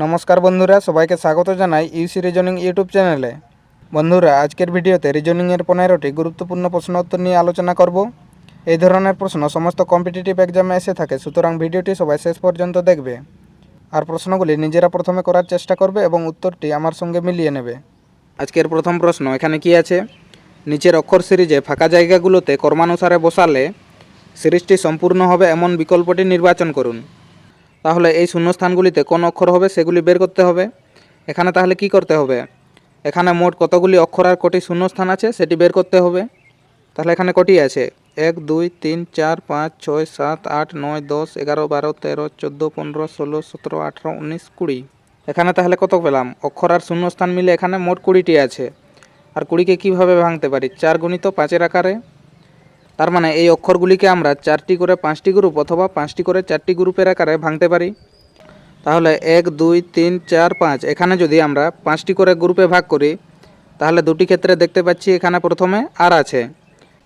নমস্কার বন্ধুরা, সবাইকে স্বাগত জানাই ইউসি রিজনিং ইউটিউব চ্যানেলে। বন্ধুরা, আজকের ভিডিওতে রিজনিংয়ের 15টি গুরুত্বপূর্ণ প্রশ্ন উত্তর নিয়ে আলোচনা করব। এই ধরনের প্রশ্ন সমস্ত কম্পিটিটিভ এক্সামে এসে থাকে, সুতরাং ভিডিওটি সবাই শেষ পর্যন্ত দেখবে আর প্রশ্নগুলি নিজেরা প্রথমে করার চেষ্টা করবে এবং উত্তরটি আমার সঙ্গে মিলিয়ে নেবে। আজকের প্রথম প্রশ্ন এখানে কি আছে, নিচের অক্ষর সিরিজে ফাঁকা জায়গাগুলোতে কর্মানুসারে বসালে সিরিজটি সম্পূর্ণ হবে এমন বিকল্পটি নির্বাচন করুন। তাহলে এই শূন্যস্থানগুলিতে কোন অক্ষর হবে সেগুলি বের করতে হবে। এখানে তাহলে কি করতে হবে, এখানে মোট কতগুলি অক্ষর আর কটি শূন্যস্থান আছে সেটি বের করতে হবে। তাহলে এখানে কটি আছে, 1 2 3 4 5 6 7 8 9 10 11 12 13 14 15 16 17 18 19 20। এখানে তাহলে কত পেলাম, অক্ষর আর শূন্যস্থান মিলে এখানে মোট 20টি আছে। আর 20কে কীভাবে ভাঙতে পারি, 4 গুণিত 5-এর আকারে। তার মানে এই অক্ষরগুলিকে আমরা 4টি করে 5টি গ্রুপ অথবা 5টি করে 4টি গ্রুপের আকারে ভাঙতে পারি। তাহলে 1 2 3 4 5 এখানে যদি আমরা 5টি করে গ্রুপে ভাগ করি, তাহলে দুটি ক্ষেত্রে দেখতে পাচ্ছি এখানে প্রথমে আর আছে,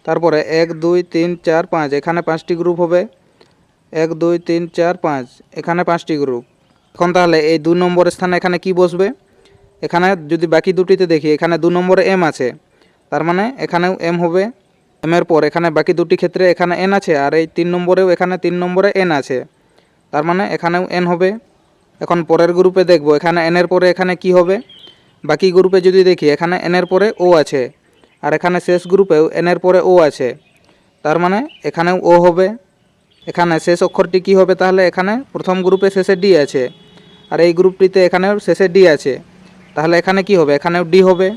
তারপরে 1 2 3 4 5 এখানে 5টি গ্রুপ হবে, 1 2 3 4 5 এখানে 5টি গ্রুপ। এখন তাহলে এই 2 নম্বর স্থানে এখানে কি বসবে, এখানে যদি বাকি দুটিতে দেখি এখানে 2 নম্বরে এম আছে, তার মানে এখানেও এম হবে। এম এর পর এখানে বাকি দুটি ক্ষেত্রে এখানে এন আছে, আর এই 3 নম্বরেও এখানে 3 নম্বরে এন আছে, তার মানে এখানেও এন হবে। এখন পরের গ্রুপে দেখব এখানে এন এর পরে এখানে কি হবে, বাকি গ্রুপে যদি দেখি এখানে এন এর পরে ও আছে, আর এখানে শেষ গ্রুপেও এন এর পরে ও আছে, তার মানে এখানেও ও হবে। এখানে শেষ অক্ষরটি কি হবে, তাহলে এখানে প্রথম গ্রুপে শেষে ডি আছে, আর এই গ্রুপটিতে এখানেও শেষে ডি আছে, তাহলে এখানে কি হবে, এখানেও ডি হবে।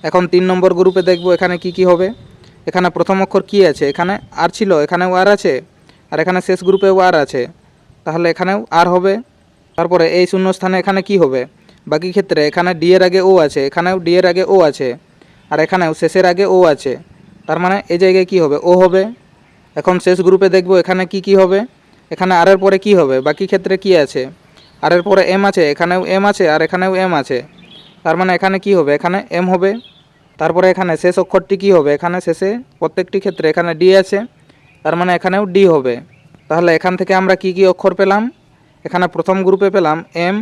এখন 3 নম্বর গ্রুপে দেখব এখানে কি হবে, এখানে প্রথম অক্ষর কি আছে, এখানে আর ছিল, এখানেও আর আছে, আর এখানে শেষ গ্রুপেও আর আছে, তাহলে এখানেও আর হবে। তারপরে এই শূন্যস্থানে এখানে কি হবে, বাকি ক্ষেত্রে এখানে ডি এর আগে ও আছে, এখানেও ডি এর আগে ও আছে, আর এখানেও শেষের আগে ও আছে, তার মানে এই জায়গায় কি হবে, ও হবে। এখন শেষ গ্রুপে দেখব এখানে কি হবে, এখানে আর এর পরে কি হবে, বাকি ক্ষেত্রে কি আছে, আর এর পরে এম আছে, এখানেও এম আছে, আর এখানেও এম আছে, তার মানে এখানে কি হবে, এখানে এম হবে। তারপরে এখানে শেষ অক্ষরটি কি হবে, এখানে শেষে প্রত্যেকটি ক্ষেত্রে এখানে ডি আছে, তার মানে এখানেও ডি হবে। তাহলে এখান থেকে আমরা কি অক্ষর পেলাম, এখানে প্রথম গ্রুপে পেলাম এম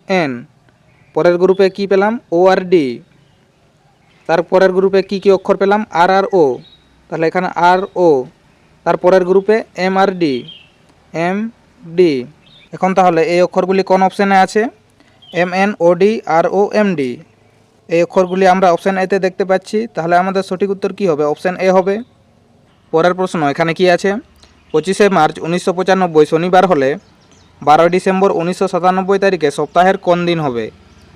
এন, পরের গ্রুপে কি পেলাম ও আর ডি, তারপরের গ্রুপে কি অক্ষর পেলাম আর আর ও, তাহলে এখানে আর ও, তারপরের গ্রুপে M R D M D. এখন তাহলে এই অক্ষরগুলি কোন অপশানে আছে, এম এন ও ডি আর ও এম ডি, এই অক্ষরগুলি আমরা অপশান এতে দেখতে পাচ্ছি, তাহলে আমাদের সঠিক উত্তর কি হবে, অপশান এ হবে। পরের প্রশ্ন এখানে কি আছে, 25শে মার্চ 1995 শনিবার হলে 12 ডিসেম্বর 1997 তারিখে সপ্তাহের কোন দিন হবে।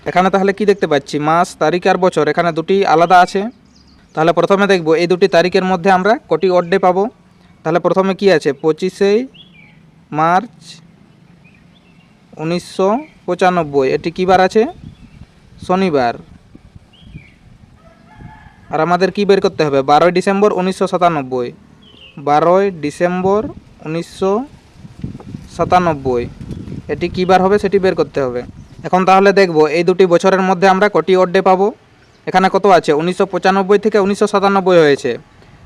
এখানে তাহলে কি দেখতে পাচ্ছি, মাস তারিখ আর বছর এখানে দুটি আলাদা আছে। তাহলে প্রথমে দেখব এই দুটি তারিখের মধ্যে আমরা কটি অড ডে পাবো। তাহলে প্রথমে কি আছে, 25শে মার্চ 1995, এটি কী বার আছে, শনিবার। আর আমাদের কি বের করতে হবে, 12 ডিসেম্বর 1997, 12 ডিসেম্বর 1997 এটি কী বার হবে সেটি বের করতে হবে। এখন তাহলে দেখব এই দুটি বছরের মধ্যে আমরা কটি অড ডে পাবো। এখানে কত আছে, 1995 থেকে 1997 হয়েছে,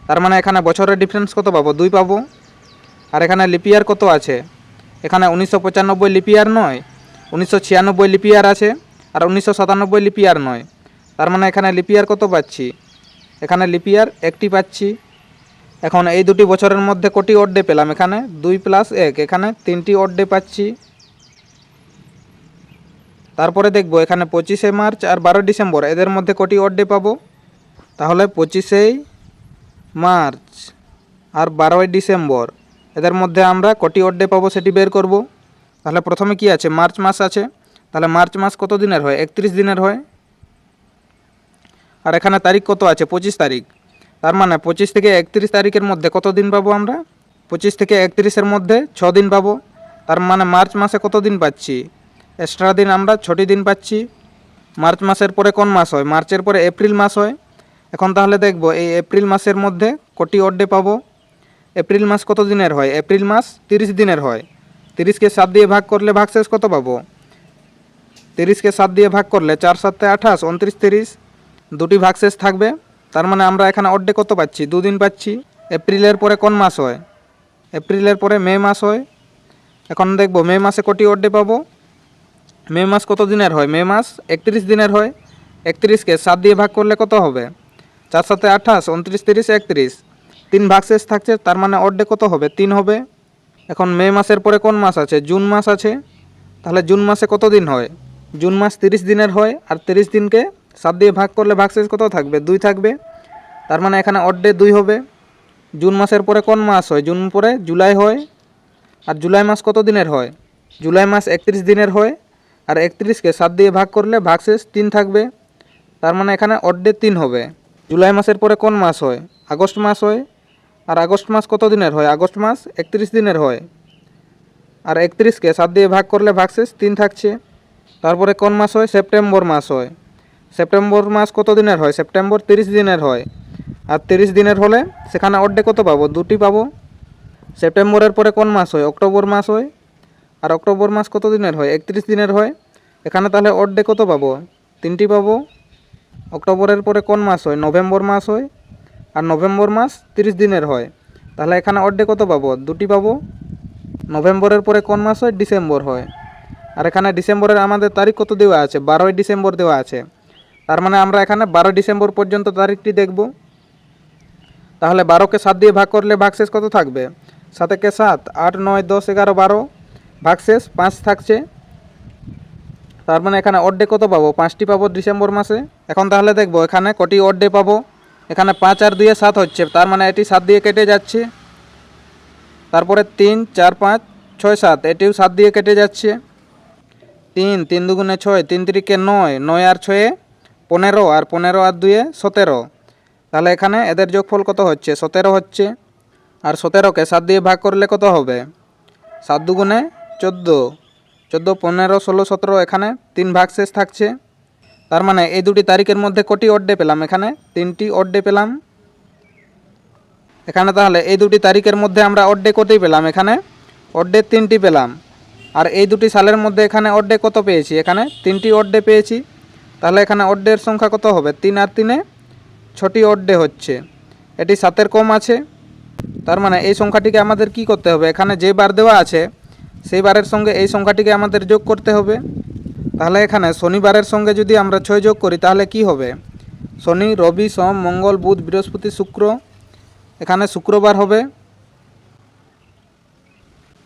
তার মানে এখানে বছরের ডিফারেন্স কত পাবো, 2 পাবো। আর এখানে লিপিয়ার কত আছে, এখানে 1995 লিপিয়ার নয়, 1996 লিপিয়ার আছে, আর 1997 লিপিয়ার নয়, তার মানে এখানে লিপিয়ার কত পাচ্ছি, এখানে লিপিয়ার একটি পাচ্ছি। এখন এই দুটি বছরের মধ্যে কটি অড ডে পেলাম, এখানে 2 + 1, এখানে 3টি অড ডে পাচ্ছি। তারপরে দেখব এখানে 25শে মার্চ আর 12 ডিসেম্বর এদের মধ্যে কটি অড ডে পাবো। তাহলে 25শে মার্চ আর 12 ডিসেম্বর এদের মধ্যে আমরা কটি অড ডে পাবো সেটি বের করব। তাহলে প্রথমে কি আছে, মার্চ মাস আছে, তাহলে মার্চ মাস কত দিনের হয়, 31 দিনের হয়। আর এখানে তারিখ কত আছে, 25 তারিখ, তার মানে 25 থেকে 31 তারিখের মধ্যে কত দিন পাবো আমরা, 25 থেকে 31-এর মধ্যে 6 দিন পাবো। তার মানে মার্চ মাসে কত দিন পাচ্ছি, এক্সট্রা দিন আমরা 6টি দিন পাচ্ছি। মার্চ মাসের পরে কোন মাস হয়, মার্চের পরে এপ্রিল মাস হয়। এখন তাহলে দেখব এই এপ্রিল মাসের মধ্যে কটি অড ডে পাবো। এপ্রিল মাস কত দিনের হয়, এপ্রিল মাস 30 দিনের হয়। 30কে 7 দিয়ে ভাগ করলে ভাগশেষ কত পাবো, 30কে 7 দিয়ে ভাগ করলে 4 × 7 = 28, 29 30, দুটি ভাগশেষ থাকবে, তার মানে আমরা এখানে অড ডে কত পাচ্ছি, 2 দিন পাচ্ছি। এপ্রিলের পরে কোন মাস হয়, এপ্রিলের পরে মে মাস হয়। এখন দেখব মে মাসে কটি অড ডে পাবো, মে মাস কত দিনের হয়? মে মাস 31 দিনের হয়। 31কে 7 দিয়ে ভাগ করলে কত হবে? 4 7 28, 29 30 31, 3 ভাগশেষ থাকছে, তার মানে অড ডে কত হবে? 3 হবে। এখন মে মাসের পরে কোন মাস আছে? জুন মাস আছে। তাহলে জুন মাসে কত দিন হয়? জুন মাস 30 দিনের হয়, আর 30 দিনকে 7 দিয়ে ভাগ করলে ভাগশেষ কত থাকবে? 2 থাকবে। তার মানে এখানে অড ডে 2 হবে। জুন মাসের পরে কোন মাস হয়? জুন পরে জুলাই হয়, আর জুলাই মাস কত দিনের হয়? জুলাই মাস 31 দিনের হয়, আর 31কে 7 দিয়ে ভাগ করলে ভাগশেষ 3 থাকবে। তার মানে এখানে অড ডে 3 হবে। জুলাই মাসের পরে কোন মাস হয়? আগস্ট মাস হয়, আর আগস্ট মাস কত দিনের হয়? আগস্ট মাস 31 দিনের হয়, আর 31কে 7 দিয়ে ভাগ করলে ভাগশেষ 3 থাকছে। তারপরে কোন মাস হয়? সেপ্টেম্বর মাস হয়। সেপ্টেম্বর মাস কত দিনের হয়? সেপ্টেম্বর 30 দিনের হয়, আর 30 দিনের হলে সেখানে অড ডে কত পাবো? 2টি পাবো। সেপ্টেম্বরের পরে কোন মাস হয়? অক্টোবর মাস হয়, আর অক্টোবর মাস কত দিনের হয়? 31 দিনের হয়। এখানে তাহলে অড ডে কত পাবো? 3টি পাবো। অক্টোবরের পরে কোন মাস হয়? নভেম্বর মাস হয়, আর নভেম্বর মাস 30 দিনের হয়। তাহলে এখানে অড ডে কত পাবো? 2টি পাবো। নভেম্বরের পরে কোন মাস হয়? ডিসেম্বর হয়, আর এখানে ডিসেম্বরের আমাদের তারিখ কত দেওয়া আছে? 12ই ডিসেম্বর দেওয়া আছে। তার মানে আমরা এখানে 12 ডিসেম্বর পর্যন্ত তারিখটি দেখব। তাহলে 12কে 7 দিয়ে ভাগ করলে ভাগশেষ কত থাকবে? 7 একে 7, 8 9 10 11 12, ভাগশেষ 5 থাকছে। তার মানে এখানে অড ডে কত পাবো? 5টি পাবো ডিসেম্বর মাসে। এখন তাহলে দেখবো এখানে কটি অড ডে পাবো। এখানে 5 আর 2 7 হচ্ছে, তার মানে এটি 7 দিয়ে কেটে যাচ্ছে। তারপরে 3 4 5 6 7, এটিও 7 দিয়ে কেটে যাচ্ছে। 3 3 দুগুণে 6, 3 3কে 9, 9 আর 6 15, আর 15 আর 2 17। তাহলে এখানে এদের যোগফল কত হচ্ছে? 17 হচ্ছে। আর 17কে 7 দিয়ে ভাগ করলে কত হবে? 7 দুগুণে 14, 14 15 16 17, এখানে 3 ভাগশেষ থাকছে। তার মানে এই দুটি তারিখের মধ্যে কটি অড ডে পেলাম? এখানে 3টি অড ডে পেলাম। এখানে তাহলে এই দুটি তারিখের মধ্যে আমরা অড ডে কতই পেলাম? এখানে অড ডে 3টি পেলাম। আর এই দুটি সালের মধ্যে এখানে অড ডে কত পেয়েছি? এখানে 3টি অড ডে পেয়েছি। তাহলে এখানে অড ডের সংখ্যা কত হবে? 3 আর 3-এ 6টি অড ডে হচ্ছে। এটি 7-এর কম আছে। তার মানে এই সংখ্যাটিকে আমাদের কি করতে হবে? এখানে যে বার দেওয়া আছে সেই বারের সঙ্গে এই সংখ্যাটিকে আমাদের যোগ করতে হবে। তাহলে এখানে শনিবারের সঙ্গে যদি আমরা 6 যোগ করি তাহলে কি হবে? শনি রবি সোম মঙ্গল বুধ বৃহস্পতি শুক্র, এখানে শুক্রবার হবে।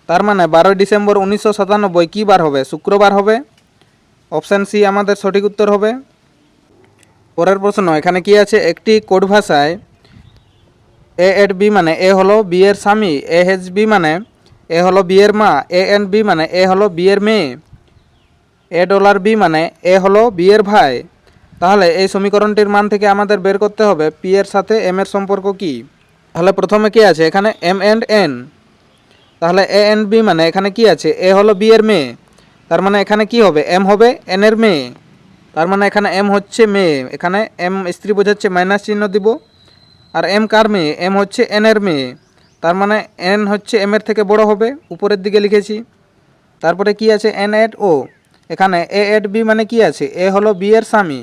তার মানে 12 ডিসেম্বর 1997 কী বার হবে? শুক্রবার হবে। অপশান সি আমাদের সঠিক উত্তর হবে। পরের প্রশ্ন এখানে কি আছে? একটি কোড ভাষায় এ এড বি মানে এ হলো বি এর স্বামী, এ এইচ বি মানে এ হলো বি এর মা, এ এন বি মানে এ হলো বি এর মেয়ে, এ ডলার বি মানে এ হলো বি এর ভাই। তাহলে এই সমীকরণটির মান থেকে আমাদের বের করতে হবে পি এর সাথে এম এর সম্পর্ক কি। তাহলে প্রথমে কি আছে? এখানে এম এন্ড এন। তাহলে এ এন বি মানে এখানে কি আছে? এ হলো বি এর মেয়ে, তার মানে এখানে কি হবে? এম হবে এন এর মেয়ে। তার মানে এখানে এম হচ্ছে মেয়ে, এখানে এম স্ত্রী বোঝাচ্ছে মাইনাস চিহ্ন দিব। আর এম কার মেয়ে? এম হচ্ছে এন এর মেয়ে, তার মানে এন হচ্ছে এম এর থেকে বড় হবে, উপরের দিকে লিখেছি। তারপরে কি আছে? এন এড ও। এখানে এ এড বি মানে কি আছে? এ হলো বি এর স্বামী,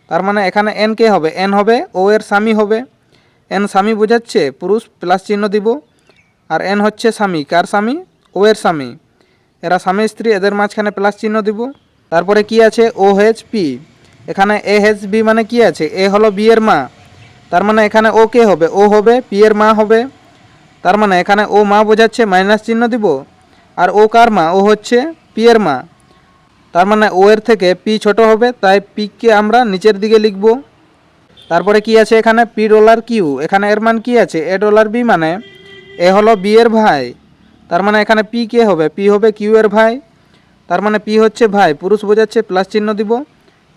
তার মানে এখানে এন কে হবে? এন হবে ও এর স্বামী হবে। এন স্বামী বোঝাচ্ছে, পুরুষ, প্লাস চিহ্ন দিব। আর এন হচ্ছে স্বামী, কার স্বামী? ও এর স্বামী। এরা স্বামী স্ত্রী, এদের মাঝখানে প্লাস চিহ্ন দিব। তারপরে কি আছে? O H P. এখানে এ এইচ বি মানে কি আছে? এ হলো বি এর মা, তার মানে এখানে ও কে হবে? ও হবে পি এর মা হবে। তার মানে এখানে ও মা বোঝাচ্ছে, মাইনাস চিহ্ন দিব। আর ও কার মা? ও হচ্ছে পি এর মা, তার মানে ও এর থেকে পি ছোট হবে, তাই পিকে আমরা নিচের দিকে লিখব। তারপরে কি আছে? এখানে পি ডলার কিউ। এখানে এর মান কি আছে? এ ডলার বি মানে এ হলো বি এর ভাই, তার মানে এখানে পি কে হবে? পি হবে কিউ এর ভাই, তার মানে পি হচ্ছে ভাই, পুরুষ বোঝাচ্ছে, প্লাস চিহ্ন দিব।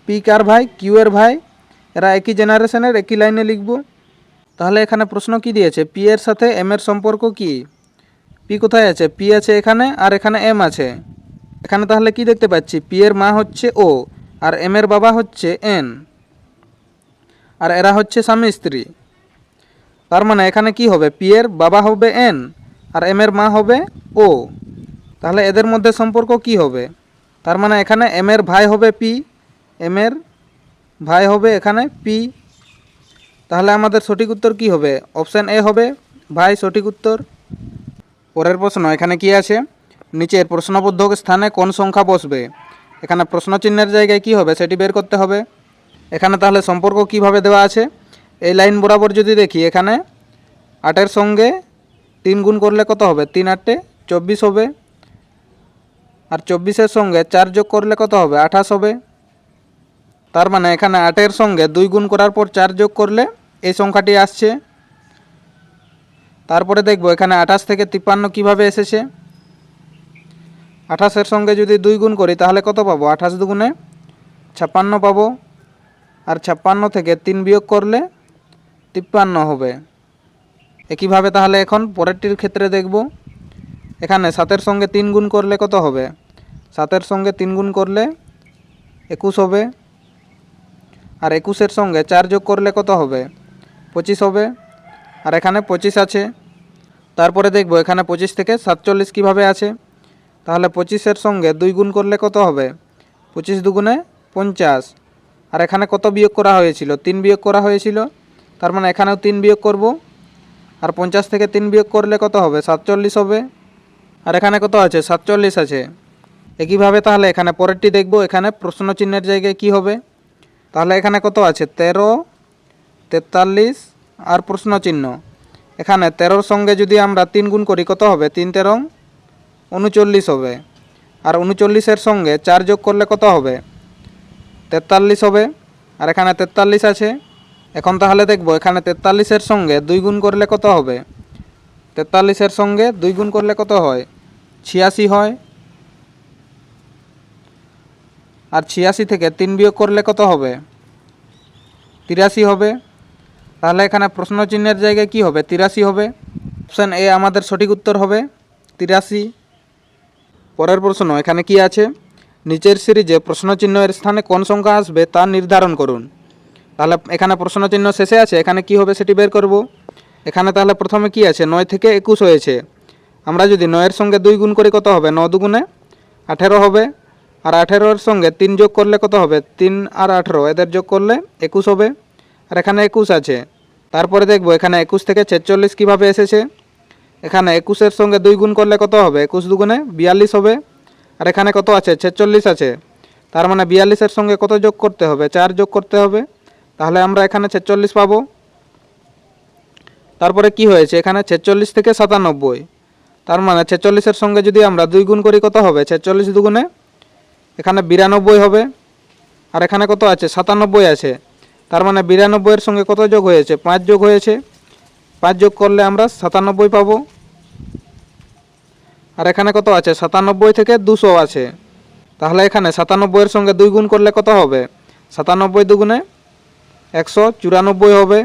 পি কার ভাই? কিউ এর ভাই। এরা একই জেনারেশনের, একই লাইনে লিখব। তাহলে এখানে প্রশ্ন কি দিয়েছে? পি এর সাথে এম এর সম্পর্ক কি। পি কোথায় আছে? পি আছে এখানে, আর এখানে এম আছে। এখানে তাহলে কি দেখতে পাচ্ছি? পি এর মা হচ্ছে ও, আর এম এর বাবা হচ্ছে এন, আর এরা হচ্ছে স্বামী স্ত্রী। তার মানে এখানে কি হবে? পি এর বাবা হবে এন, আর এম এর মা হবে ও। তাহলে এদের মধ্যে সম্পর্ক কি হবে? তার মানে এখানে এম এর ভাই হবে পি, এম এর ভাই হবে এখানে পি। তাহলে আমাদের সঠিক উত্তর কি হবে? অপশান এ হবে ভাই, সঠিক উত্তর। পরের প্রশ্ন এখানে কি আছে? নিচের প্রশ্নবোধক স্থানে কোন সংখ্যা বসবে? এখানে প্রশ্ন চিহ্নের জায়গায় কি হবে সেটি বের করতে হবে। এখানে তাহলে সম্পর্ক কিভাবে দেওয়া আছে, এই লাইন বরাবর যদি দেখি এখানে 8-এর সঙ্গে 3 গুণ করলে কত হবে, 3 8 24 হবে। আর 24-এর সঙ্গে 4 যোগ করলে কত হবে, 28 হবে। তার মানে এখানে 8-এর সঙ্গে 2 গুণ করার পর 4 যোগ করলে এই সংখ্যাটি আসছে। তারপরে দেখব এখানে 28 থেকে 53 কিভাবে এসেছে। 28-এর সঙ্গে যদি 2 গুণ করি তাহলে কত পাবো, 28 দুগুণে 56 পাবো। আর 56 থেকে 3 বিয়োগ করলে 53 হবে। একইভাবে তাহলে এখন পরেরটির ক্ষেত্রে দেখব, এখানে 7-এর সঙ্গে 3 গুণ করলে কত হবে, 7-এর সঙ্গে 3 গুণ করলে 21 হবে। আর 21-এর সঙ্গে 4 যোগ করলে কত হবে, 25 হবে। আর এখানে 25 আছে। তারপরে দেখব এখানে 25 থেকে 47 কিভাবে আছে। তাহলে 25-এর সঙ্গে 2 গুণ করলে কত হবে, 25 দুগুণে 50। আর এখানে কত বিয়োগ করা হয়েছিল, 3 বিয়োগ করা হয়েছিল। তার মানে এখানেও 3 বিয়োগ করব। আর 50 থেকে 3 বিয়োগ করলে কত হবে, 47 হবে। আর এখানে কত আছে, 47 আছে। একইভাবে তাহলে এখানে পরেরটি দেখব, এখানে প্রশ্ন চিহ্নের জায়গায় কি হবে। তাহলে এখানে কত আছে, 13, 43 আর প্রশ্ন চিহ্ন। এখানে 13-র সঙ্গে যদি আমরা 3 গুণ করি কত হবে, 3 13 39 হবে। আর 39-এর সঙ্গে 4 যোগ করলে কত হবে, 43 হবে। আর এখানে 43 আছে। এখন তাহলে দেখব এখানে 43-এর সঙ্গে 2 গুণ করলে কত হবে, 43-এর সঙ্গে 2 গুণ করলে কত হয়, 86 হয়। আর 86 থেকে 3 বিয়োগ করলে কত হবে, 83 হবে। তাহলে এখানে প্রশ্ন চিহ্নের জায়গায় কি হবে, 83 হবে। অপশান এ আমাদের সঠিক উত্তর হবে 83। পরের প্রশ্ন এখানে কি আছে, নিচের সিরিজে প্রশ্ন চিহ্নের স্থানে কোন সংখ্যা আসবে তা নির্ধারণ করুন। তাহলে এখানে প্রশ্ন চিহ্ন শেষে আছে, এখানে কি হবে সেটি বের করব। এখানে তাহলে প্রথমে কি আছে, 9 থেকে 21 হয়েছে। আমরা যদি 9-এর সঙ্গে 2 গুণ করি কত হবে, 9 দুগুণে 18 হবে। আর 18-এর সঙ্গে 3 যোগ করলে কত হবে, 3 আর 18 এদের যোগ করলে 21 হবে। আর এখানে 21 আছে। তারপরে দেখব এখানে 21 থেকে 46 কিভাবে এসেছে। এখানে 21-এর সঙ্গে 2 গুণ করলে কত হবে, 21 দুগুণে 42 হবে। আর এখানে কত আছে, 46 আছে। তার মানে 42-এর সঙ্গে কত যোগ করতে হবে, 4 যোগ করতে হবে। তাহলে আমরা এখানে 46 পাবো। তারপরে কি হয়েছে, এখানে 46 থেকে 97। তার মানে 46-এর সঙ্গে যদি আমরা 2 গুণ করি কত হবে, 46 দুগুণে এখানে 92 হবে। আর এখানে কত আছে, 97 আছে। তার মানে 92-এর সঙ্গে কত যোগ হয়েছে, 5 যোগ হয়েছে। 5 যোগ করলে আমরা 97 পাবো। আর এখানে কত আছে, 97 থেকে 200 আছে। তাহলে এখানে 97-এর সঙ্গে 2 গুণ করলে কত হবে, 97 দুগুণে 194 হবে।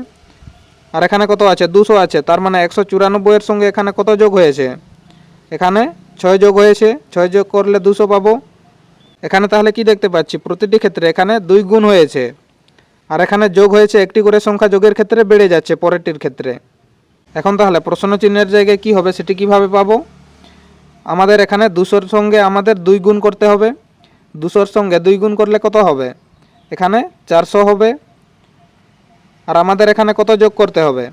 আর এখানে কত আছে, 200 আছে। তার মানে 194-এর সঙ্গে এখানে কত যোগ হয়েছে, এখানে 6 যোগ হয়েছে। 6 যোগ করলে 200 পাবো। এখানে তাহলে কি দেখতে পাচ্ছি, প্রতিটি ক্ষেত্রে এখানে 2 গুণ হয়েছে। আর এখানে যোগ হয়েছে, একটি করে সংখ্যা যোগের ক্ষেত্রে বেড়ে যাচ্ছে পরেরটির ক্ষেত্রে। এখন তাহলে প্রশ্ন চিহ্নের জায়গায় কি হবে সেটি কিভাবে পাবো। আমাদের এখানে 200-র সঙ্গে আমাদের 2 গুণ করতে হবে। 200-র সঙ্গে 2 গুণ করলে কত হবে, এখানে 400 হবে। আর আমাদের এখানে কত যোগ করতে হবে,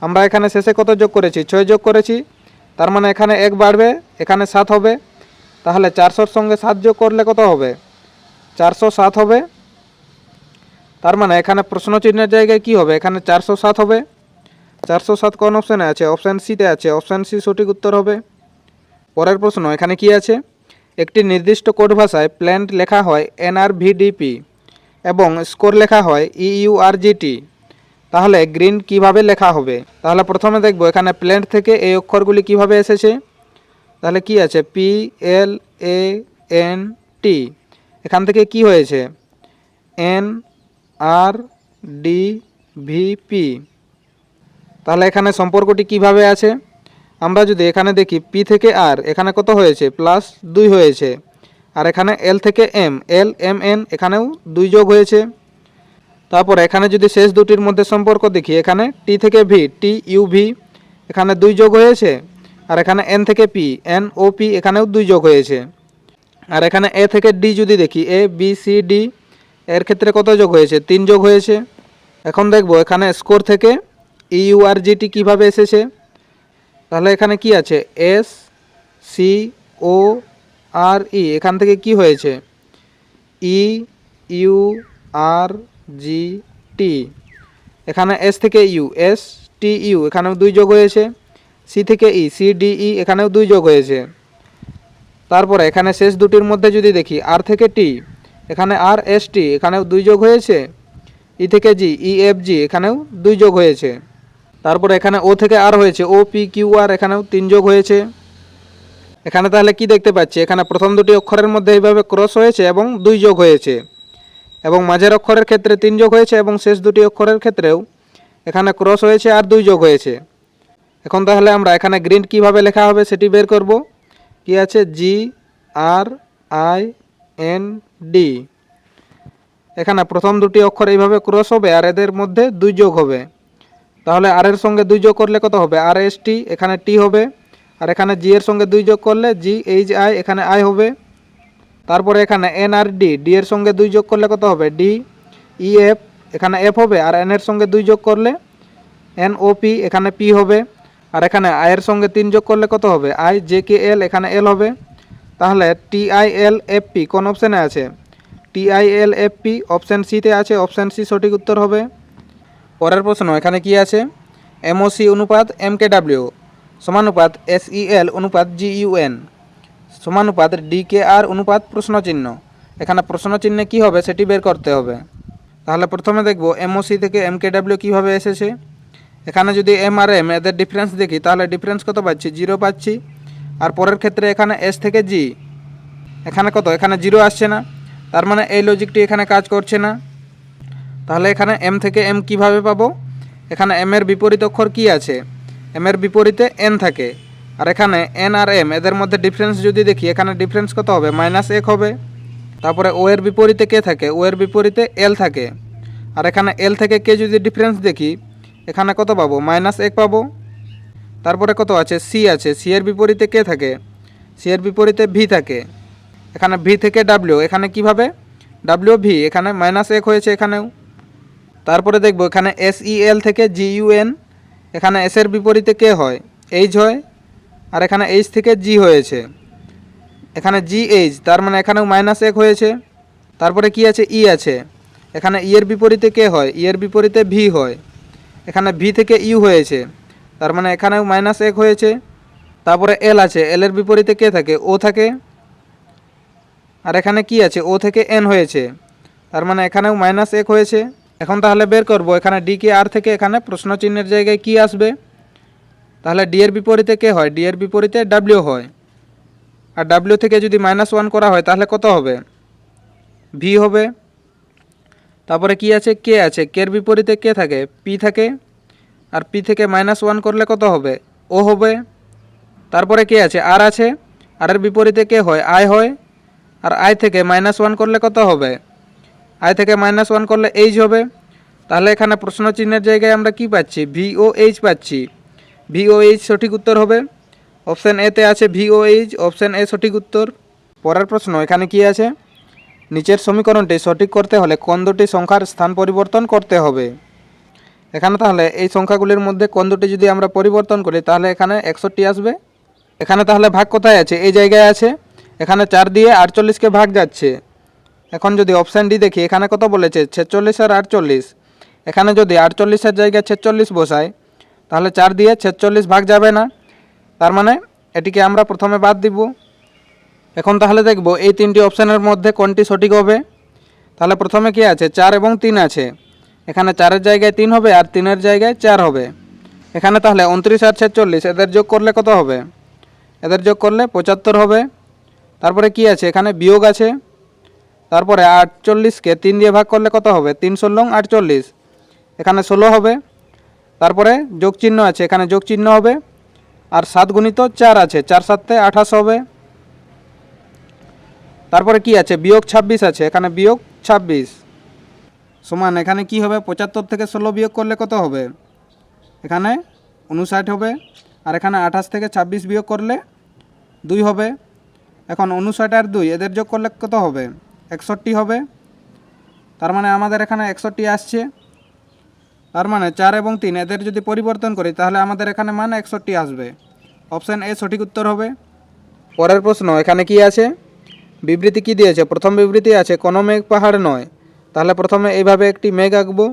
আমরা এখানে শেষে কত যোগ করেছি, 6 যোগ করেছি। তার মানে এখানে 1 বাড়বে, এখানে 7 হবে। তাহলে 400-র সঙ্গে 7 যোগ করলে কত হবে, 407 হবে। তার মানে এখানে প্রশ্ন চিহ্নের জায়গায় কি হবে, এখানে 407 হবে। 407 কোন অপশানে আছে, অপশান সিতে আছে। অপশান সি সঠিক উত্তর হবে। পরের প্রশ্ন এখানে কি আছে, একটি নির্দিষ্ট কোড ভাষায় প্ল্যান্ট লেখা হয় NRVDP এবং স্কোর লেখা হয় EURGT। তাহলে গ্রিন কিভাবে লেখা হবে। তাহলে প্রথমে দেখব এখানে প্ল্যান্ট থেকে এই অক্ষরগুলি কিভাবে এসেছে। তাহলে কি আছে, PLANT। এখান থেকে কি হয়েছে, NRDVP। তাহলে এখানে সম্পর্কটি কিভাবে আছে, আমরা যদি এখানে দেখি P থেকে R এখানে কত হয়েছে, +2 হয়েছে। আর এখানে L থেকে M, LMN এখানেও 2 যোগ হয়েছে। তারপর এখানে যদি শেষ দুটির মধ্যে সম্পর্ক দেখি, এখানে T থেকে V, TUV এখানে 2 যোগ হয়েছে। আর এখানে N থেকে P, NOP এখানেও 2 যোগ হয়েছে। আর এখানে A থেকে D যদি দেখি, ABCD এর ক্ষেত্রে কত যোগ হয়েছে, 3 যোগ হয়েছে। এখন দেখব এখানে স্কোর থেকে EURGT কিভাবে এসেছে। তাহলে এখানে কি আছে, SCORE এখান থেকে কি হয়েছে, ই ইউ আর জি টি, এখানে এস থেকে ইউ এস টি ইউ, এখানেও 2 যোগ হয়েছে। সি থেকে ই সি ডি ই, এখানেও 2 যোগ হয়েছে। তারপরে এখানে শেষ দুটির মধ্যে যদি দেখি আর থেকে টি, এখানে আর এস টি, এখানেও 2 যোগ হয়েছে। ই থেকে জি ই এফ জি, এখানেও 2 যোগ হয়েছে। তারপরে এখানে ও থেকে আর হয়েছে ও পি কিউ আর, এখানেও 3 যোগ হয়েছে। এখানে তাহলে কি দেখতে পাচ্ছি, এখানে প্রথম দুটি অক্ষরের মধ্যে এইভাবে ক্রস হয়েছে এবং 2 যোগ হয়েছে, এবং মাঝের অক্ষরের ক্ষেত্রে 3 যোগ হয়েছে, এবং শেষ দুটি অক্ষরের ক্ষেত্রেও এখানে ক্রস হয়েছে আর 2 যোগ হয়েছে। এখন তাহলে আমরা এখানে গ্রিড কিভাবে লেখা হবে সেটি বের করব। কি আছে, জি আর আই এন ডি, এখানে প্রথম দুটি অক্ষর এইভাবে ক্রস হবে আর এদের মধ্যে 2 যোগ হবে। তাহলে আর এর সঙ্গে 2 যোগ করলে কত হবে, আর এস টি, এখানে টি হবে। আর এখানে জি এর সঙ্গে 2 যোগ করলে জি এইচ আই, এখানে আই হবে। তারপরে এখানে এন আর ডি, ডি এর সঙ্গে 2 যোগ করলে কত হবে, ডি ই এফ, এখানে এফ হবে। আর এন এর সঙ্গে 2 যোগ করলে এন ও পি, এখানে পি হবে। আর এখানে আই এর সঙ্গে 3 যোগ করলে কত হবে, আই জে কে এল, এখানে এল হবে। তাহলে T I L F P কোন অপশানে আছে, T I L F P option সিতে আছে, অপশান সি সঠিক উত্তর হবে। পরের প্রশ্ন এখানে কি আছে, এমওসি অনুপাত এম কে ডাব্লিউ সমানুপাত এস ই এল অনুপাত জি ইউ এন সমানুপাত ডি কে আর অনুপাত প্রশ্নচিহ্ন। এখানে প্রশ্নচিহ্নে কি হবে সেটি বের করতে হবে। তাহলে প্রথমে দেখব এমওসি থেকে এম কে ডাব্লিউ কীভাবে এসেছে। এখানে যদি এম আর এম এদের ডিফারেন্স দেখি, তাহলে ডিফারেন্স কত পাচ্ছি, 0 পাচ্ছি। আর পরের ক্ষেত্রে এখানে এস থেকে জি, এখানে কত, এখানে 0 আসছে না, তার মানে এই লজিকটি এখানে কাজ করছে না। তাহলে এখানে এম থেকে এম কিভাবে পাবো, এখানে এম এর বিপরীত অক্ষর কি আছে, এম এর বিপরীতে এন থাকে। আর এখানে এন আর এম এদের মধ্যে ডিফারেন্স যদি দেখি, এখানে ডিফারেন্স কত হবে, -1 হবে। তারপরে ও এর বিপরীতে কে থাকে, ও এর বিপরীতে এল থাকে। আর এখানে এল থেকে কে যদি ডিফারেন্স দেখি, এখানে কত পাবো, -1 পাবো। তারপরে কত আছে, সি আছে, সি এর বিপরীতে কে থাকে, সি এর বিপরীতে ভি থাকে। এখানে ভি থেকে ডাব্লিউ, এখানে কিভাবে, ডাব্লিউ ভি, এখানে -1 হয়েছে এখানেও। তারপরে দেখব এখানে এস ই এল থেকে জি ইউ এন, এখানে এস এর বিপরীতে কে হয়, এইচ হয়। আর এখানে এইচ থেকে জি হয়েছে, এখানে জি এইচ, তার মানে এখানেও -1 হয়েছে। তারপরে কি আছে, ই আছে, এখানে ই এর বিপরীতে কে হয়, ই এর বিপরীতে ভি হয়। এখানে ভি থেকে ইউ হয়েছে, তার মানে এখানেও -1 হয়েছে। তারপরে এল আছে, এল এর বিপরীতে কে থাকে, ও থাকে। আর এখানে কি আছে, ও থেকে এন হয়েছে, তার মানে এখানেও -1 হয়েছে। এখন তাহলে বের করব এখানে ডি কে আর থেকে এখানে প্রশ্নচিহ্নের জায়গায় কি আসবে। তাহলে ডি এর বিপরীতে কে হয়, ডি এর বিপরীতে ডাব্লিউ হয়। আর ডাব্লিউ থেকে যদি -1 করা হয় তাহলে কত হবে, ভি হবে। তারপরে কি আছে, কে আছে, কে এর বিপরীতে কে থাকে, পি থাকে। আর পি থেকে -1 করলে কত হবে, ও হবে। তারপরে কে আছে, আর আছে, আর এর বিপরীতে কে হয়, আই হয়। আর আই থেকে -1 করলে কত হবে, আই থেকে -1 করলে এইচ হবে। তাহলে এখানে প্রশ্নচিহ্নের জায়গায় আমরা কি পাচ্ছি, ভি ও এইচ পাচ্ছি। ভি ও এইচ সঠিক উত্তর হবে। অপশান এতে আছে V O H, option A সঠিক উত্তর। পরের প্রশ্ন এখানে কি আছে, নিচের সমীকরণটি সঠিক করতে হলে কোন দুটি সংখ্যার স্থান পরিবর্তন করতে হবে। এখানে তাহলে এই সংখ্যাগুলির মধ্যে কোন দুটি যদি আমরা পরিবর্তন করি, তাহলে এখানে 61 আসবে। এখানে তাহলে ভাগ কোথায় আছে, এই জায়গায় আছে, এখানে 4 দিয়ে 48কে ভাগ যাচ্ছে। এখন যদি অপশান ডি দেখি, এখানে কত বলেছে, 46 আর 48। এখানে যদি 48-এর জায়গায় 46 বসাই, তাহলে 4 দিয়ে 46 ভাগ যাবে না, তার মানে এটিকে আমরা প্রথমে বাদ দিব। এখন তাহলে দেখব এই তিনটি অপশানের মধ্যে কোনটি সঠিক হবে। তাহলে প্রথমে কি আছে, 4 এবং 3 আছে, এখানে 4-এর জায়গায় 3 হবে আর 3-এর জায়গায় 4 হবে। এখানে তাহলে 29 আর 46 এদের যোগ করলে কত হবে, এদের যোগ করলে 75 হবে। তারপরে কি আছে, এখানে বিয়োগ আছে। তারপরে 48কে 3 দিয়ে ভাগ করলে কত হবে, 3 ষোলং 48, এখানে 16 হবে। তারপরে যোগ চিহ্ন আছে, এখানে যোগ চিহ্ন হবে। আর 7 গুণিত 4 আছে, 4 7-এ 28 হবে। তারপরে কি আছে, বিয়োগ 26 আছে, এখানে বিয়োগ 26 সমান, এখানে কি হবে, 75 থেকে 16 বিয়োগ করলে কত হবে, এখানে 59 হবে। আর এখানে 28 থেকে 26 বিয়োগ করলে 2 হবে। এখন 59 আর 2 এদের যোগ করলে কত হবে, 61 হবে। তার মানে আমাদের এখানে 61 আসছে। তার মানে 4 এবং 3 এদের যদি পরিবর্তন করি, তাহলে আমাদের এখানে মান 61 আসবে। অপশান এ সঠিক উত্তর হবে। পরের প্রশ্ন এখানে কি আছে, বিবৃতি কি দিয়েছে? প্রথম বিবৃতি আছে কোনো মেঘ পাহাড় নয়। তাহলে প্রথমে এইভাবে একটি মেঘ আঁকবো।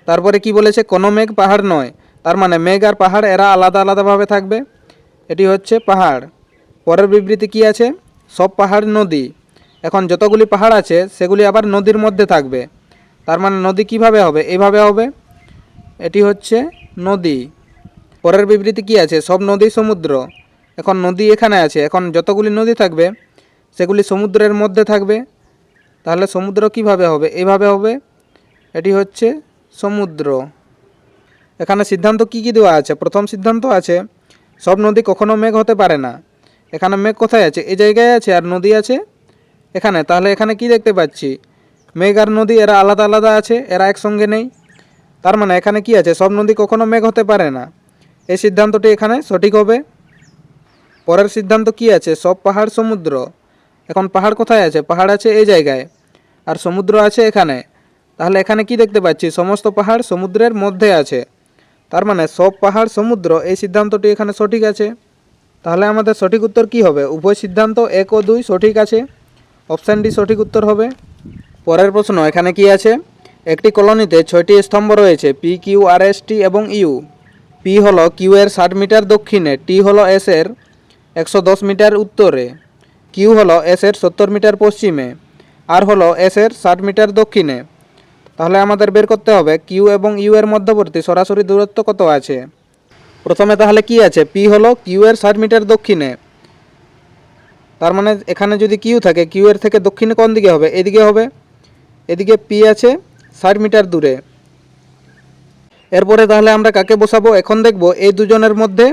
তারপরে কি বলেছে? কোনো মেঘ পাহাড় নয়, তার মানে মেঘ আর পাহাড় এরা আলাদা আলাদাভাবে থাকবে। এটি হচ্ছে পাহাড়। পরের বিবৃতি কি আছে? সব পাহাড় নদী। এখন যতগুলি পাহাড় আছে সেগুলি আবার নদীর মধ্যে থাকবে, তার মানে নদী কিভাবে হবে? এইভাবে হবে। এটি হচ্ছে নদী। পরের বিবৃতি কি আছে? সব নদী সমুদ্র। এখন নদী এখানে আছে, এখন যতগুলি নদী থাকবে সেগুলি সমুদ্রের মধ্যে থাকবে, তাহলে সমুদ্র কিভাবে হবে? এইভাবে হবে। এটি হচ্ছে সমুদ্র। এখানে সিদ্ধান্ত কি কি দেওয়া আছে? প্রথম সিদ্ধান্ত আছে সব নদী কখনো মেঘ হতে পারে না। এখানে মেঘ কোথায় আছে? এই জায়গায় আছে, আর নদী আছে এখানে। তাহলে এখানে কি দেখতে পাচ্ছি? মেঘ আর নদী এরা আলাদা আলাদা আছে, এরা একসঙ্গে নেই। তার মানে এখানে কি আছে? সব নদী কখনো মেঘ হতে পারে না। এই সিদ্ধান্তটি এখানে সঠিক হবে। পরের সিদ্ধান্ত কি আছে? সব পাহাড় সমুদ্র। এখন পাহাড় কোথায় আছে? পাহাড় আছে এই জায়গায়, আর সমুদ্র আছে এখানে। তাহলে এখানে কি দেখতে পাচ্ছি? সমস্ত পাহাড় সমুদ্রের মধ্যে আছে, তার মানে সব পাহাড় সমুদ্র। এই সিদ্ধান্তটি এখানে সঠিক আছে। তাহলে আমাদের সঠিক উত্তর কি হবে? উভয় সিদ্ধান্ত 1 ও 2 সঠিক আছে। অপশান ডি সঠিক উত্তর হবে। পরের প্রশ্ন এখানে কি আছে? একটি কলোনিতে 6টি স্তম্ভ রয়েছে, পি, কিউ, আর, এস, টি এবং ইউ। পি হলো কিউ এর 60 মিটার দক্ষিণে, টি হলো এস এর 110 মিটার উত্তরে, কিউ হলো এস এর 70 মিটার পশ্চিমে, আর হলো এস এর 60 মিটার দক্ষিণে। তাহলে আমাদের বের করতে হবে কিউ এবং ইউ এর মধ্যবর্তী সরাসরি দূরত্ব কত আছে। প্রথমে তাহলে কি আছে? পি হলো কিউ এর 60 মিটার দক্ষিণে, তার মানে এখানে যদি কিউ থাকে, কিউ এর থেকে দক্ষিণে কোন দিকে হবে? এদিকে হবে। এদিকে পি আছে 60 মিটার দূরে। এরপরে তাহলে আমরা কাকে বসাবো? এখন দেখব এই দুজনের মধ্যে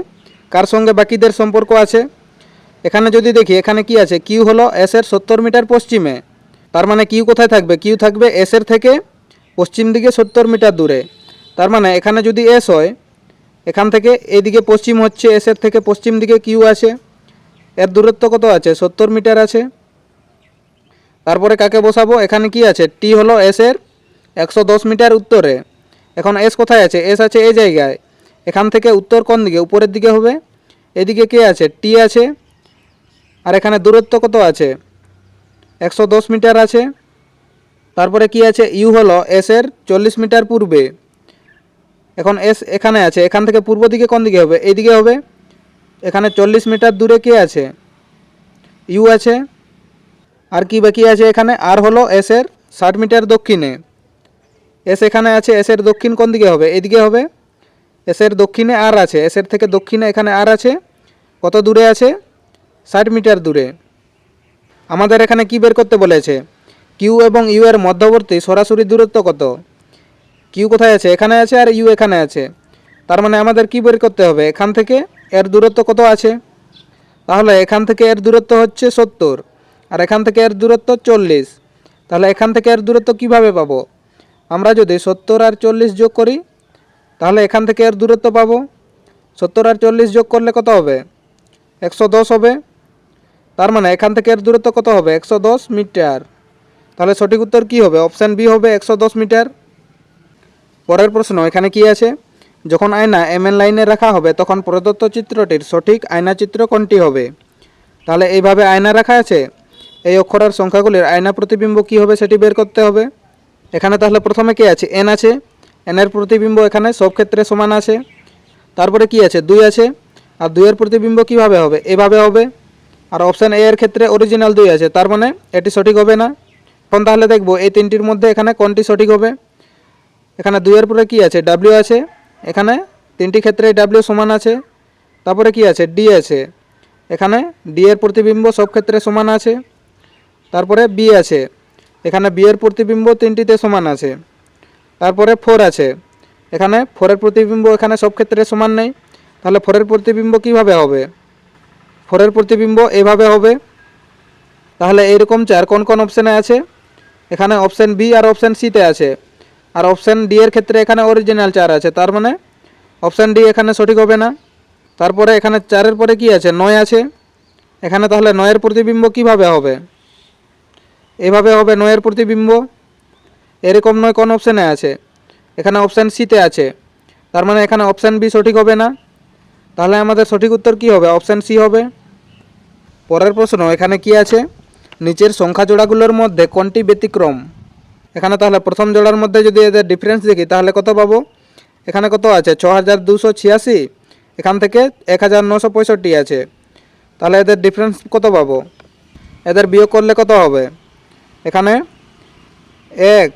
কার সঙ্গে বাকিদের সম্পর্ক আছে। এখানে যদি দেখি, এখানে কি আছে? কিউ হলো এস এর 70 মিটার পশ্চিমে, তার মানে কিউ কোথায় থাকবে? কিউ থাকবে এস এর থেকে পশ্চিম দিকে 70 মিটার দূরে। তার মানে এখানে যদি এস হয়, এখান থেকে এদিকে পশ্চিম হচ্ছে, এস এর থেকে পশ্চিম দিকে কিউ আছে, এর দূরত্ব কত আছে? 70 মিটার আছে। তারপরে কাকে বসাবো? এখানে কি আছে? টি হলো এস এর 110 মিটার উত্তরে। এখন এস কোথায় আছে? এস আছে এই জায়গায়। এখান থেকে উত্তর কোন দিকে? উপরের দিকে হবে। এদিকে কে আছে? টি আছে। আর এখানে দূরত্ব কত আছে? 110 মিটার আছে। তারপরে কি আছে? ইউ হলো এস এর 40 মিটার পূর্বে। এখন এস এখানে আছে, এখান থেকে পূর্ব দিকে কোন দিকে হবে? এইদিকে হবে। এখানে 40 মিটার দূরে কে আছে? ইউ আছে। আর কি বাকি আছে এখানে? আর হলো এস এর 60 মিটার দক্ষিণে। এস এখানে আছে, এস এর দক্ষিণ কোন দিকে হবে? এদিকে হবে। এস এর দক্ষিণে আর আছে, এস এর থেকে দক্ষিণে এখানে আর আছে। কত দূরে আছে? 60 মিটার দূরে। আমাদের এখানে কি বের করতে বলেছে? কিউ এবং ইউ এর মধ্যবর্তী সরাসরি দূরত্ব কত। কিউ কোথায় আছে? এখানে আছে, আর ইউ এখানে আছে। তার মানে আমাদের কি বের করতে হবে? এখান থেকে এর দূরত্ব কত আছে। তাহলে এখান থেকে এর দূরত্ব হচ্ছে 70, আর এখান থেকে এর দূরত্ব 40। তাহলে এখান থেকে এর দূরত্ব কিভাবে পাবো? আমরা যদি 70 আর 40 যোগ করি, তাহলে এখান থেকে এর দূরত্ব পাবো। 70 আর 40 যোগ করলে কত হবে? 110 হবে। তার মানে এখান থেকে এর দূরত্ব কত হবে? 110 মিটার। তাহলে সঠিক উত্তর কি হবে? অপশান বি হবে 110 মিটার। পরের প্রশ্ন এখানে কি আছে? যখন আয়না এমএন লাইনে রাখা হবে তখন প্রদত্ত চিত্রটির সঠিক আয়না চিত্র কোনটি হবে? তাহলে এইভাবে আয়না রাখা আছে, এই অক্ষরের সংখ্যাগুলির আয়না প্রতিবিম্ব কি হবে সেটি বের করতে হবে। এখানে তাহলে প্রথমে কি আছে? এন আছে। এন এর প্রতিবিম্ব এখানে সব ক্ষেত্রে সমান আছে। তারপরে কি আছে? 2 আছে। আর 2 এর প্রতিবিম্ব কিভাবে হবে? এভাবে হবে। আর অপশান এ এর ক্ষেত্রে অরিজিনাল 2 আছে, তার মানে এটি সঠিক হবে না। এখন তাহলে দেখব এই তিনটির মধ্যে এখানে কোনটি সঠিক হবে। এখানে 2 এর পরে কি আছে? ডাব্লিউ আছে। এখানে তিনটি ক্ষেত্রে ডাব্লিউ সমান আছে। তারপরে কি আছে? ডি আছে। এখানে ডি এর প্রতিবিম্ব সব ক্ষেত্রে সমান আছে। তারপরে বি আছে। এখানে বি এর প্রতিবিম্ব তিনটিতে সমান আছে। তারপরে 4 আছে। এখানে 4 এর প্রতিবিম্ব এখানে সব ক্ষেত্রে সমান নেই। তাহলে 4 এর প্রতিবিম্ব কিভাবে হবে? 4 এর প্রতিবিম্ব এভাবে হবে। তাহলে এইরকম 4 কোন কোন অপশানে আছে? এখানে অপশান বি আর অপশান সিতে আছে। আর অপশান ডি এর ক্ষেত্রে এখানে অরিজিনাল 4 আছে, তার মানে অপশান ডি এখানে সঠিক হবে না। তারপরে এখানে 4 এর পরে কি আছে? 9 আছে। এখানে তাহলে 9 এর প্রতিবিম্ব কিভাবে হবে? এভাবে হবে 9 এর প্রতিবিম্ব। এরকম 9 কোন অপশানে আছে? এখানে অপশান সিতে আছে, তার মানে এখানে অপশান বি সঠিক হবে না। তাহলে আমাদের সঠিক উত্তর কি হবে? অপশান সি হবে। পরের প্রশ্ন, এখানে কি আছে, নিচের সংখ্যা জোড়াগুলোর মধ্যে কোনটি ব্যতিক্রম। এখানে তাহলে প্রথম জোড়ার মধ্যে যদি এদের ডিফারেন্স দেখি তাহলে কত পাবো। এখানে কত আছে 6286, এখান থেকে 1965 আছে, তাহলে এদের ডিফারেন্স কত পাবো। এদের বিয়োগ করলে কত হবে, এখানে 1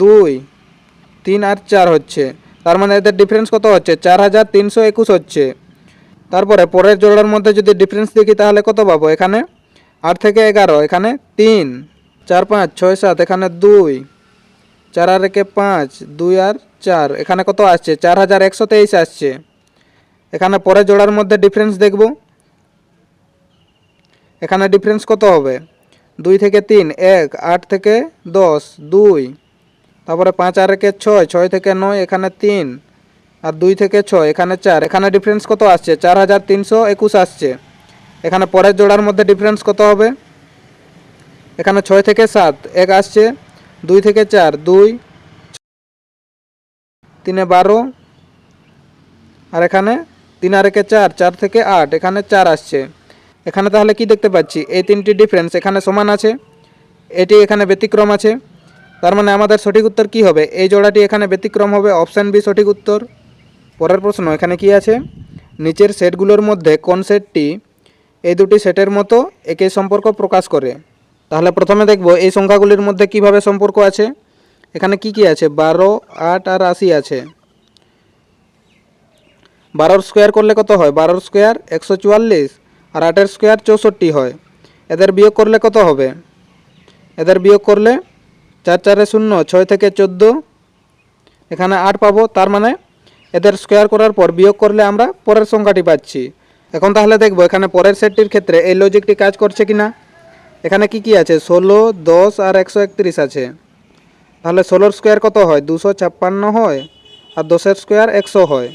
2 3 আর 4 হচ্ছে, তার মানে এদের ডিফারেন্স কত হচ্ছে 4321 হচ্ছে। তারপরে পরের জোড়ার মধ্যে যদি ডিফারেন্স দেখি তাহলে কত পাবো, এখানে 8 থেকে 11, এখানে 3 4 5 6 7, এখানে 2 4 আর 1 5 2 আর 4, এখানে কত আসছে 4123 আসছে। এখানে পরের জোড়ার মধ্যে ডিফারেন্স দেখব, এখানে ডিফারেন্স কত হবে 2 থেকে 3 1, 8 থেকে 10 2, তারপরে 5 আর 1 6, 6 থেকে 9, এখানে 3 আর 2 থেকে 6, এখানে 4, এখানে ডিফারেন্স কত আসছে 4321 আসছে। এখানে পরের জোড়ার মধ্যে ডিফারেন্স কত হবে, এখানে 6 থেকে 7 1 আসছে, 2 থেকে 4 2, 3 12, আর এখানে 3 আর 1 4, 4 থেকে 8, এখানে 4 আসছে। এখানে তাহলে কি দেখতে পাচ্ছি, এই তিনটি ডিফারেন্স এখানে সমান আছে, এটি এখানে ব্যতিক্রম আছে, তার মানে আমাদের সঠিক উত্তর কি হবে, এই জোড়াটি এখানে ব্যতিক্রম হবে, অপশান বি সঠিক উত্তর। পরের প্রশ্ন, এখানে কি আছে, নিচের সেটগুলোর মধ্যে কোন সেটটি এই দুটি সেটের মতো একই সম্পর্ক প্রকাশ করে। তাহলে প্রথমে দেখব এই সংখ্যাগুলির মধ্যে কিভাবে সম্পর্ক আছে। এখানে কি কি আছে 12 8 আর 80 আছে। 12 স্কোয়ার করলে কত হয়, 12 স্কোয়ার 144, আর 8 স্কোয়ার 64 হয়। এদের বিয়োগ করলে কত হবে, এদের বিয়োগ করলে 4 4 0, 6 থেকে 14, এখানে 8 পাবো, তার মানে এদের স্কোয়ার করার পর বিয়োগ করলে আমরা পরের সংখ্যাটি পাচ্ছি। এখন তাহলে দেখব এখানে পরের সেটটির ক্ষেত্রে এই লজিকটি কাজ করছে কিনা। এখানে কি কি আছে 16 10 আর 131 আছে, তাহলে 16 স্কোয়ার কত হয় 256 হয়, আর 10 স্কোয়ার 100 হয়।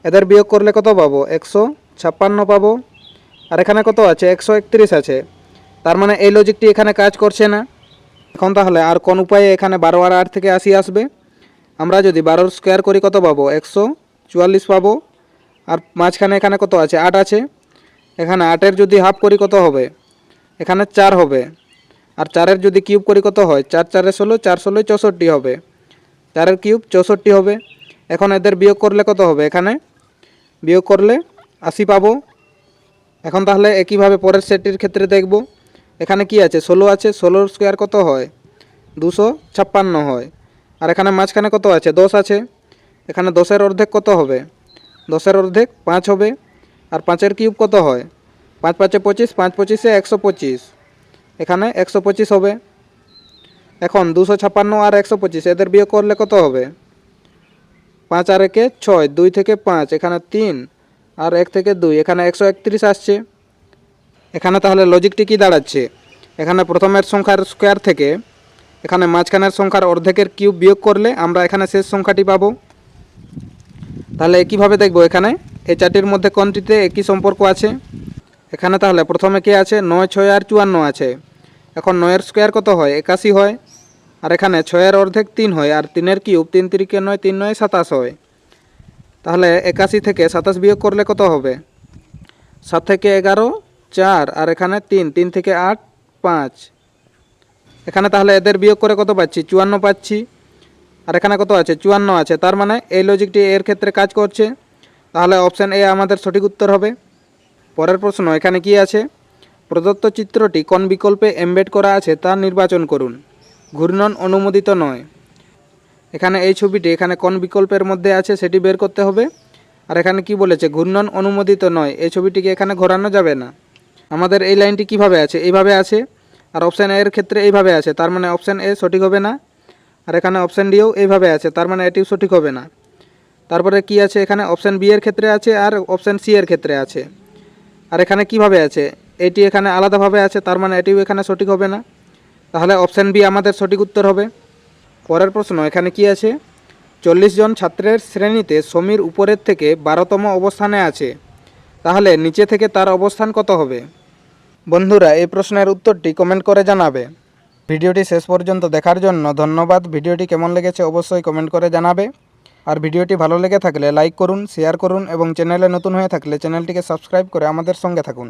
এদের বিয়োগ করলে কত পাবো 156 পাবো, আর এখানে কত আছে 131 আছে, তার মানে এই লজিকটি এখানে কাজ করছে না। এখন তাহলে আর কোন উপায়ে এখানে 12 আর 8 থেকে 80 আসবে। আমরা যদি 12 স্কোয়ার করি কত পাবো 144 পাবো, আর মাঝখানে এখানে কত আছে 8 আছে, এখানে 8-এর যদি হাফ করি কত হবে, এখানে 4 হবে, আর 4-এর যদি কিউব করি কত হয় 4 4 16, 4 16 64 হবে, 4-এর কিউব 64 হবে। এখন এদের বিয়োগ করলে কত হবে, এখানে বিয়োগ করলে 80 পাবো। এখন তাহলে একইভাবে পরের সেটটির ক্ষেত্রে দেখব, এখানে কি আছে 16 আছে, 16 স্কোয়ার কত হয় 256 হয়, আর এখানে মাঝখানে কত আছে 10 আছে, এখানে 10-এর অর্ধেক কত হবে, 10-এর অর্ধেক 5 হবে, আর 5-এর কিউব কত হয় 5 5 25, 5 25 125, এখানে 125 হবে। এখন 256 আর 125 এদের বিয়োগ করলে কত হবে, 5 আর 1 6, 2 থেকে 5, এখানে 3, আর 1 থেকে 2, এখানে 131 আসছে। এখানে তাহলে লজিকটি কি দাঁড়াচ্ছে, এখানে প্রথমের সংখ্যার স্কোয়ার থেকে এখানে মাঝখানের সংখ্যার অর্ধেকের কিউব বিয়োগ করলে আমরা এখানে শেষ সংখ্যাটি পাবো। তাহলে একইভাবে দেখব এখানে এই চারটির মধ্যে কোনটিতে একই সম্পর্ক আছে। এখানে তাহলে প্রথমে কি আছে 9 6 আর 54 আছে। এখন 9-এর স্কোয়ার কত হয় 81 হয়, আর এখানে 6-এর অর্ধেক 3 হয়, আর 3-এর কিউব 3 3 9, 3 9 27 হয়। তাহলে 81 থেকে 27 বিয়োগ করলে কত হবে, 7 থেকে 11 4, আর এখানে 3 3 থেকে 8 5। এখানে তাহলে এদের বিয়োগ করে কত পাচ্ছি 54 পাচ্ছি, আর এখানে কত আছে 54 আছে, তার মানে এই লজিকটি এর ক্ষেত্রে কাজ করছে। তাহলে অপশান এ আমাদের সঠিক উত্তর হবে। পরের প্রশ্ন, এখানে কি আছে, প্রদত্ত চিত্রটি কোন বিকল্পে এমবেড করা আছে তা নির্বাচন করুন। ঘূর্ণন অনুমোদিত নয়। এখানে এই ছবিটি এখানে কোন বিকল্পের মধ্যে আছে সেটি বের করতে হবে, আর এখানে কি বলেছে ঘূর্ণন অনুমোদিত নয়, এই ছবিটিকে এখানে ঘোরানো যাবে না। আমাদের এই লাইনটি কিভাবে আছে, এইভাবে আছে, আর অপশান এর ক্ষেত্রে এইভাবে আছে, তার মানে অপশান এ সঠিক হবে না। আর এখানে অপশান ডিও এইভাবে আছে, তার মানে এটিও সঠিক হবে না। তারপরে কি আছে, এখানে অপশান বি এর ক্ষেত্রে আছে, আর অপশান সি এর ক্ষেত্রে আছে, আর এখানে কিভাবে আছে, এটি এখানে আলাদাভাবে আছে, তার মানে এটিও এখানে সঠিক হবে না। তাহলে অপশান বি আমাদের সঠিক উত্তর হবে। পরের প্রশ্ন, এখানে কি আছে, 40 জন ছাত্রের শ্রেণীতে সমীর উপরের থেকে 12তম অবস্থানে আছে, তাহলে নিচে থেকে তার অবস্থান কত হবে। বন্ধুরা এই প্রশ্নের উত্তরটি কমেন্ট করে জানাবে। ভিডিওটি শেষ পর্যন্ত দেখার জন্য ধন্যবাদ। ভিডিওটি কেমন লেগেছে অবশ্যই কমেন্ট করে জানাবে, আর ভিডিওটি ভালো লেগে থাকলে লাইক করুন, শেয়ার করুন, এবং চ্যানেলে নতুন হয়ে থাকলে চ্যানেলটিকে সাবস্ক্রাইব করে আমাদের সঙ্গে থাকুন।